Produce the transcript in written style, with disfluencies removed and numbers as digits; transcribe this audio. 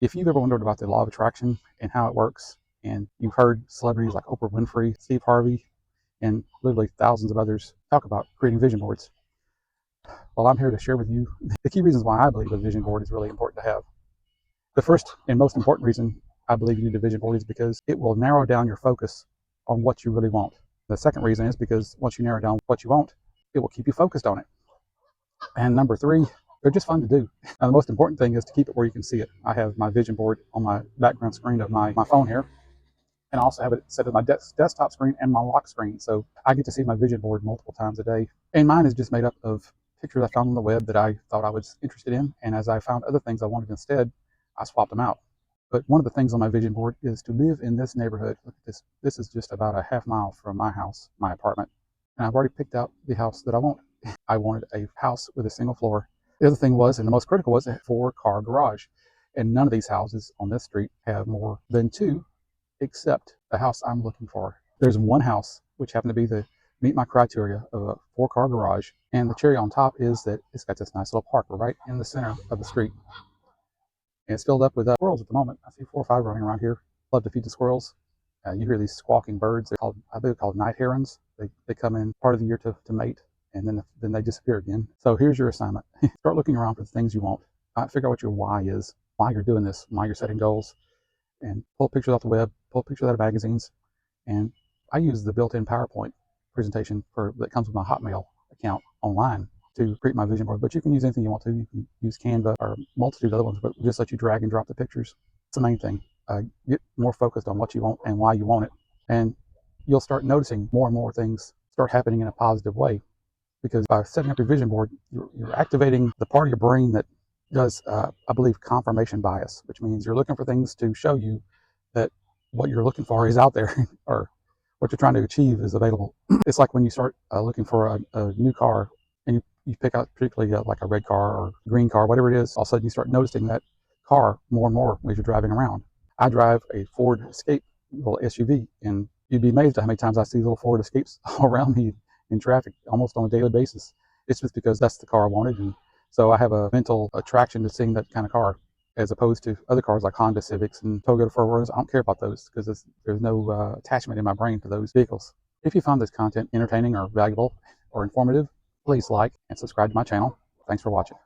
If you've ever wondered about the law of attraction and how it works, and you've heard celebrities like Oprah Winfrey, Steve Harvey, and literally thousands of others talk about creating vision boards, well, I'm here to share with you the key reasons why I believe a vision board is really important to have. The first and most important reason I believe you need a vision board is because it will narrow down your focus on what you really want. The second reason is because once you narrow down what you want, it will keep you focused on it. And number three, they're just fun to do. Now, the most important thing is to keep it where you can see it. I have my vision board on my background screen of my phone here, and I also have it set as my desktop screen and my lock screen. So I get to see my vision board multiple times a day. And mine is just made up of pictures I found on the web that I thought I was interested in. And as I found other things I wanted instead, I swapped them out. But one of the things on my vision board is to live in this neighborhood. Look at this. This is just about a half mile from my house, my apartment. And I've already picked out the house that I want. I wanted a house with a single floor. The other thing was, and the most critical was, a 4-car garage. And none of these houses on this street have more than 2, except the house I'm looking for. There's one house which happened to be meet my criteria of a 4-car garage, and the cherry on top is that it's got this nice little park right in the center of the street. And it's filled up with squirrels at the moment. I see 4 or 5 running around here. Love to feed the squirrels. You hear these squawking birds. I believe they're called night herons. They come in part of the year to mate, and then they disappear again. So here's your assignment. Start looking around for the things you want. Figure out what your why is, why you're doing this, why you're setting goals, and pull pictures off the web, pull pictures out of magazines. And I use the built-in PowerPoint presentation that comes with my Hotmail account online to create my vision board. But you can use anything you want to. You can use Canva or a multitude of other ones, but just let you drag and drop the pictures. It's the main thing. Get more focused on what you want and why you want it. And you'll start noticing more and more things start happening in a positive way. Because by setting up your vision board, you're activating the part of your brain that does, I believe, confirmation bias, which means you're looking for things to show you that what you're looking for is out there, or what you're trying to achieve is available. It's like when you start looking for a new car, and you pick out particularly like a red car or green car, whatever it is, all of a sudden you start noticing that car more and more as you're driving around. I drive a Ford Escape, little SUV, and you'd be amazed at how many times I see little Ford Escapes all around me in traffic almost on a daily basis. It's just because that's the car I wanted, and so I have a mental attraction to seeing that kind of car, as opposed to other cars like Honda Civics and Toyota 4Runers. I don't care about those because there's no attachment in my brain to those vehicles. If you found this content entertaining or valuable or informative, please like and subscribe to my channel. Thanks for watching.